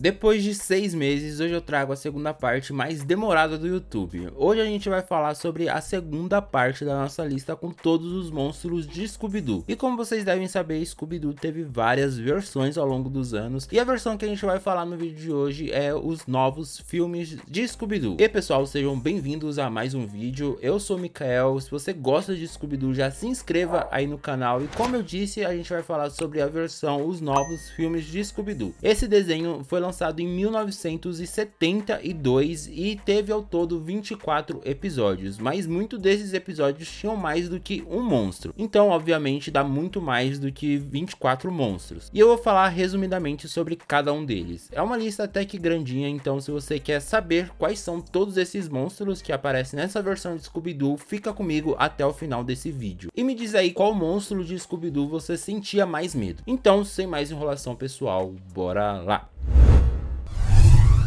Depois de 6 meses, hoje eu trago a segunda parte mais demorada do YouTube. Hoje a gente vai falar sobre a segunda parte da nossa lista com todos os monstros de Scooby-Doo. E como vocês devem saber, Scooby-Doo teve várias versões ao longo dos anos. E a versão que a gente vai falar no vídeo de hoje é os novos filmes de Scooby-Doo. E pessoal, sejam bem-vindos a mais um vídeo. Eu sou o Mikael. Se você gosta de Scooby-Doo, já se inscreva aí no canal. E como eu disse, a gente vai falar sobre a versão, os novos filmes de Scooby-Doo. Esse desenho foi lançado em 1972 e teve ao todo 24 episódios, mas muitos desses episódios tinham mais do que um monstro, então obviamente dá muito mais do que 24 monstros, e eu vou falar resumidamente sobre cada um deles. É uma lista até que grandinha, então se você quer saber quais são todos esses monstros que aparecem nessa versão de Scooby-Doo, fica comigo até o final desse vídeo e me diz aí qual monstro de Scooby-Doo você sentia mais medo. Então, sem mais enrolação pessoal, bora lá!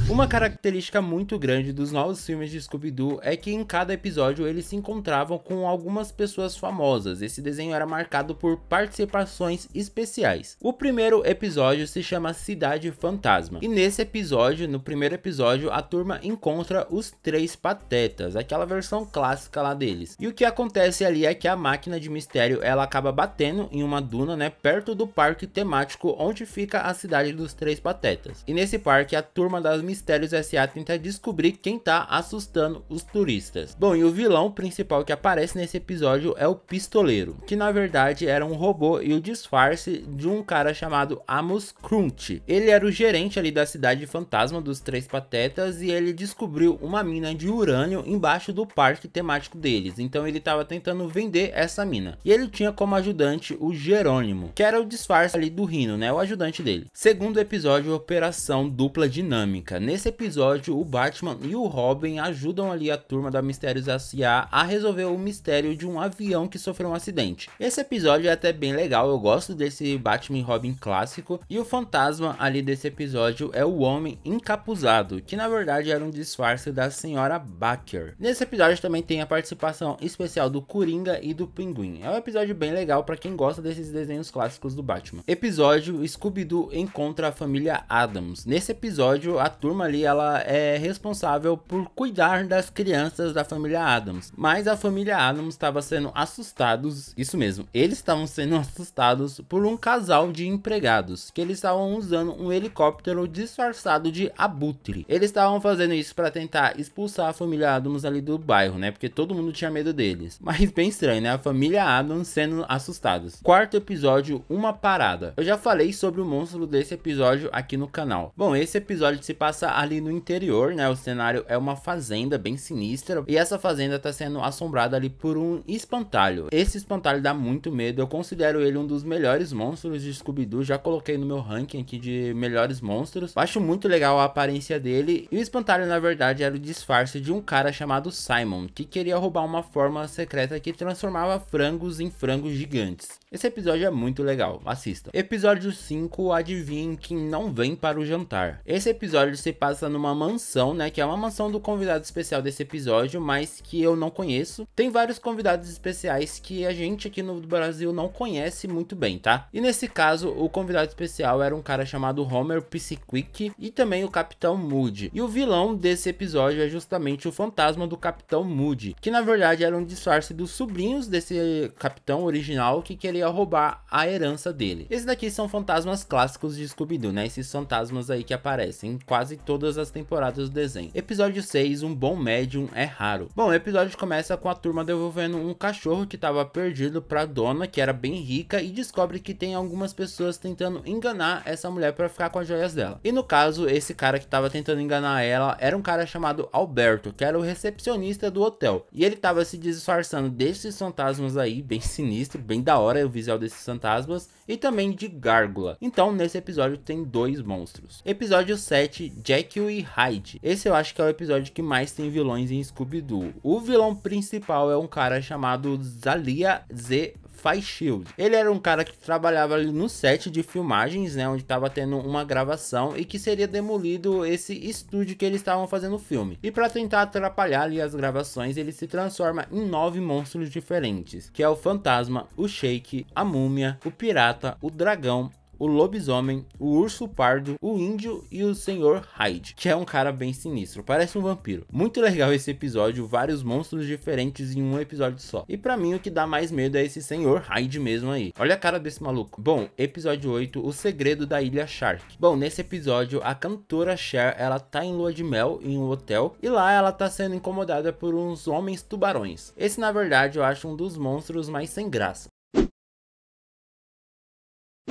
Uma característica muito grande dos novos filmes de Scooby-Doo é que em cada episódio eles se encontravam com algumas pessoas famosas. Esse desenho era marcado por participações especiais. O primeiro episódio se chama Cidade Fantasma, e nesse episódio, no primeiro episódio, a turma encontra os Três Patetas, aquela versão clássica lá deles. E o que acontece ali é que a máquina de mistério ela acaba batendo em uma duna, né, perto do parque temático onde fica a cidade dos Três Patetas. E nesse parque a turma das Mistérios S.A. tenta descobrir quem tá assustando os turistas. Bom, e o vilão principal que aparece nesse episódio é o Pistoleiro, que na verdade era um robô e o disfarce de um cara chamado Amos Crunch. Ele era o gerente ali da cidade fantasma dos Três Patetas e ele descobriu uma mina de urânio embaixo do parque temático deles, então ele tava tentando vender essa mina. E ele tinha como ajudante o Jerônimo, que era o disfarce ali do Rino, né, o ajudante dele. Segundo episódio, Operação Dupla Dinâmica. Nesse episódio, o Batman e o Robin ajudam ali a turma da Mistérios S.A. a resolver o mistério de um avião que sofreu um acidente. Esse episódio é até bem legal, eu gosto desse Batman e Robin clássico. E o fantasma ali desse episódio é o Homem Encapuzado, que na verdade era um disfarce da Senhora Baker. Nesse episódio também tem a participação especial do Coringa e do Pinguim. É um episódio bem legal para quem gosta desses desenhos clássicos do Batman. Episódio Scooby-Doo encontra a família Addams. Nesse episódio, a turma ali ela é responsável por cuidar das crianças da família Addams, mas a família Addams estava sendo assustados, isso mesmo, eles estavam sendo assustados por um casal de empregados, que eles estavam usando um helicóptero disfarçado de abutre. Eles estavam fazendo isso para tentar expulsar a família Addams ali do bairro, né, porque todo mundo tinha medo deles. Mas bem estranho, né, a família Addams sendo assustados. Quarto episódio, Uma Parada. Eu já falei sobre o monstro desse episódio aqui no canal. Bom, esse episódio se passa ali no interior, né? O cenário é uma fazenda bem sinistra e essa fazenda tá sendo assombrada ali por um espantalho. Esse espantalho dá muito medo, eu considero ele um dos melhores monstros de Scooby-Doo, já coloquei no meu ranking aqui de melhores monstros. Eu acho muito legal a aparência dele e o espantalho na verdade era o disfarce de um cara chamado Simon, que queria roubar uma fórmula secreta que transformava frangos em frangos gigantes. Esse episódio é muito legal, assista. Episódio 5, Adivinhe Quem Não Vem para o Jantar. Esse episódio se passa numa mansão, né, que é uma mansão do convidado especial desse episódio, mas que eu não conheço. Tem vários convidados especiais que a gente aqui no Brasil não conhece muito bem, tá? E nesse caso, o convidado especial era um cara chamado Homer Pisiquick e também o Capitão Moody. E o vilão desse episódio é justamente o fantasma do Capitão Moody, que na verdade era um disfarce dos sobrinhos desse capitão original que queria roubar a herança dele. Esses daqui são fantasmas clássicos de Scooby-Doo, né? Esses fantasmas aí que aparecem em quase todas as temporadas do desenho. Episódio 6, Um Bom Médium é Raro. Bom, o episódio começa com a turma devolvendo um cachorro que estava perdido pra dona, que era bem rica, e descobre que tem algumas pessoas tentando enganar essa mulher para ficar com as joias dela. E no caso, esse cara que estava tentando enganar ela era um cara chamado Alberto, que era o recepcionista do hotel. E ele estava se disfarçando desses fantasmas aí, bem sinistro, bem da hora o visual desses fantasmas, e também de gárgula. Então nesse episódio tem dois monstros. Episódio 7, Jekyll e Hyde. Esse eu acho que é o episódio que mais tem vilões em Scooby-Doo. O vilão principal é um cara chamado Zalia Z Fairchild. Ele era um cara que trabalhava ali no set de filmagens, né, onde estava tendo uma gravação e que seria demolido esse estúdio que eles estavam fazendo o filme. E para tentar atrapalhar ali as gravações, ele se transforma em 9 monstros diferentes, que é o fantasma, o Shake, a múmia, o pirata, o dragão, o lobisomem, o urso pardo, o índio e o Senhor Hyde, que é um cara bem sinistro, parece um vampiro. Muito legal esse episódio, vários monstros diferentes em um episódio só. E pra mim o que dá mais medo é esse Senhor Hyde mesmo aí. Olha a cara desse maluco. Bom, episódio 8, o segredo da Ilha Shark. Bom, nesse episódio a cantora Cher, ela tá em lua de mel em um hotel e lá ela tá sendo incomodada por uns homens tubarões. Esse na verdade eu acho um dos monstros mais sem graça.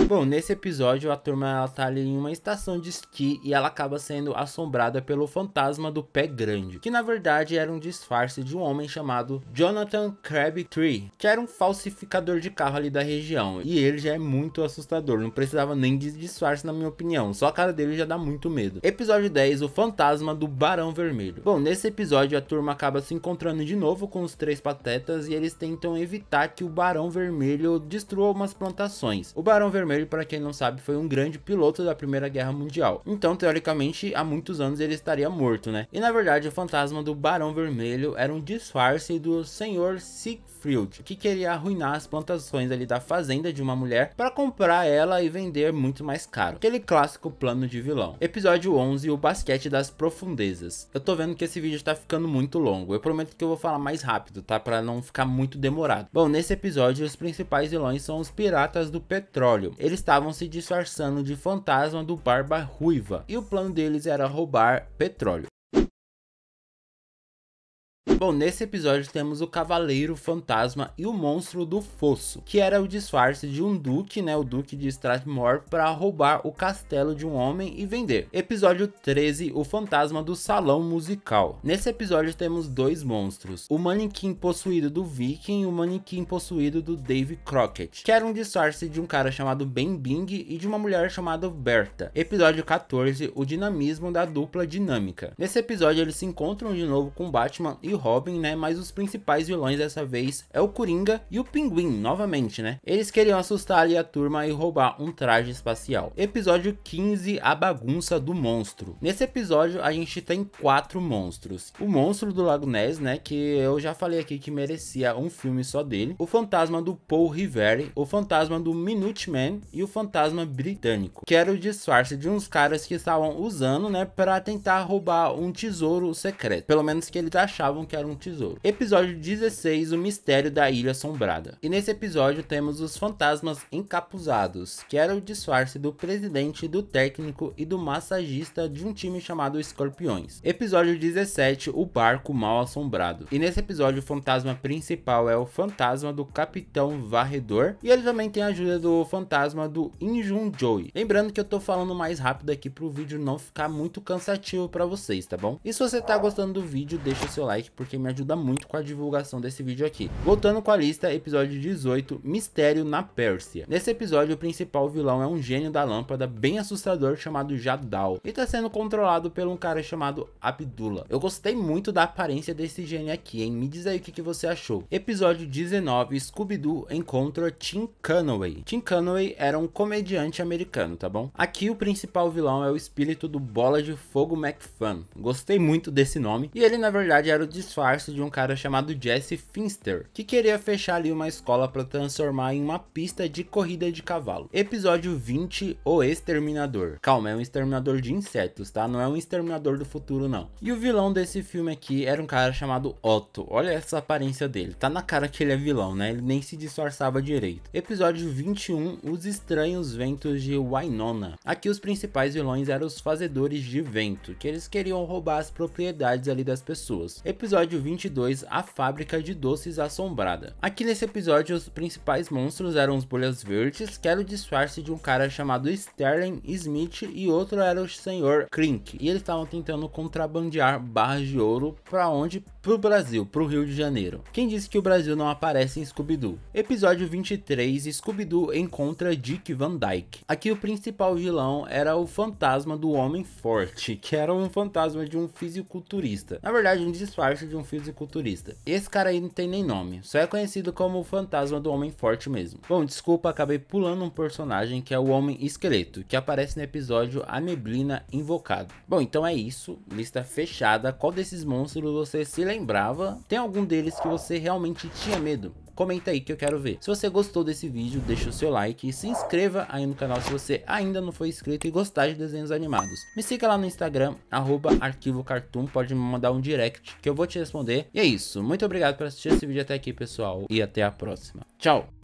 Bom, nesse episódio a turma ela tá ali em uma estação de esqui e ela acaba sendo assombrada pelo fantasma do Pé Grande, que na verdade era um disfarce de um homem chamado Jonathan Crabtree, que era um falsificador de carro ali da região, e ele já é muito assustador, não precisava nem de disfarce na minha opinião, só a cara dele já dá muito medo. Episódio 10, o fantasma do Barão Vermelho. Bom, nesse episódio a turma acaba se encontrando de novo com os três patetas e eles tentam evitar que o Barão Vermelho destrua umas plantações. O Barão Vermelho, para quem não sabe, foi um grande piloto da Primeira Guerra Mundial. Então, teoricamente, há muitos anos ele estaria morto, né? E na verdade, o fantasma do Barão Vermelho era um disfarce do Senhor Siegfried, que queria arruinar as plantações ali da fazenda de uma mulher para comprar ela e vender muito mais caro. Aquele clássico plano de vilão. Episódio 11, o basquete das profundezas. Eu tô vendo que esse vídeo tá ficando muito longo. Eu prometo que eu vou falar mais rápido, tá? Para não ficar muito demorado. Bom, nesse episódio, os principais vilões são os piratas do petróleo. Eles estavam se disfarçando de fantasma do Barba Ruiva e o plano deles era roubar petróleo. Bom, nesse episódio temos o Cavaleiro Fantasma e o Monstro do Fosso, que era o disfarce de um duque, né, o Duque de Strathmore, para roubar o castelo de um homem e vender. Episódio 13, o Fantasma do Salão Musical. Nesse episódio temos dois monstros, o manequim possuído do Viking e o manequim possuído do Dave Crockett, que era um disfarce de um cara chamado Ben Bing e de uma mulher chamada Berta. Episódio 14, o dinamismo da dupla dinâmica. Nesse episódio eles se encontram de novo com Batman e o Robin, né, mas os principais vilões dessa vez é o Coringa e o Pinguim, novamente, né. Eles queriam assustar ali a turma e roubar um traje espacial. Episódio 15, a bagunça do monstro. Nesse episódio a gente tem 4 monstros. O monstro do Lago Ness, né, que eu já falei aqui que merecia um filme só dele. O fantasma do Paul Revere, o fantasma do Minuteman e o fantasma britânico, que era o disfarce de uns caras que estavam usando, né, para tentar roubar um tesouro secreto. Pelo menos que eles achavam que era um tesouro. Episódio 16, o mistério da Ilha Assombrada. E nesse episódio temos os fantasmas encapuzados, que era o disfarce do presidente, do técnico e do massagista de um time chamado Escorpiões. Episódio 17, o barco mal assombrado. E nesse episódio o fantasma principal é o fantasma do Capitão Varredor, e ele também tem a ajuda do fantasma do Injun Joy. Lembrando que eu tô falando mais rápido aqui pro vídeo não ficar muito cansativo pra vocês, tá bom? E se você tá gostando do vídeo, deixa o seu like, porque me ajuda muito com a divulgação desse vídeo aqui. Voltando com a lista, episódio 18, Mistério na Pérsia. Nesse episódio, o principal vilão é um gênio da lâmpada bem assustador chamado Jadal, e tá sendo controlado por um cara chamado Abdullah. Eu gostei muito da aparência desse gênio aqui, hein? Me diz aí o que você achou. Episódio 19, Scooby-Doo encontra Tim Conway. Tim Conway era um comediante americano, tá bom? Aqui o principal vilão é o espírito do Bola de Fogo McFun. Gostei muito desse nome, e ele na verdade era o disfarce de um cara chamado Jesse Finster, que queria fechar ali uma escola para transformar em uma pista de corrida de cavalo. Episódio 20, o Exterminador. Calma, é um exterminador de insetos, tá? Não é um exterminador do futuro, não. E o vilão desse filme aqui era um cara chamado Otto. Olha essa aparência dele. Tá na cara que ele é vilão, né? Ele nem se disfarçava direito. Episódio 21, os Estranhos Ventos de Wynonna. Aqui os principais vilões eram os Fazedores de Vento, que eles queriam roubar as propriedades ali das pessoas. Episódio 22, a Fábrica de Doces Assombrada. Aqui nesse episódio os principais monstros eram os Bolhas Verdes, que era o disfarce de um cara chamado Sterling Smith, e outro era o Senhor Krink, e eles estavam tentando contrabandear barras de ouro para onde? Pro Brasil, pro Rio de Janeiro. Quem disse que o Brasil não aparece em Scooby-Doo? Episódio 23, Scooby-Doo encontra Dick Van Dyke. Aqui o principal vilão era o fantasma do Homem Forte, que era um fantasma de um fisiculturista. Na verdade, um disfarce de um fisiculturista. Esse cara aí não tem nem nome, só é conhecido como o fantasma do Homem Forte mesmo. Bom, desculpa, acabei pulando um personagem que é o Homem Esqueleto, que aparece no episódio A Neblina Invocado. Bom, então é isso, lista fechada. Qual desses monstros você se lembrava? Tem algum deles que você realmente tinha medo? Comenta aí que eu quero ver. Se você gostou desse vídeo, deixa o seu like e se inscreva aí no canal se você ainda não foi inscrito e gostar de desenhos animados. Me siga lá no Instagram, @arquivocartoon, pode me mandar um direct que eu vou te responder. E é isso, muito obrigado por assistir esse vídeo até aqui, pessoal, e até a próxima. Tchau!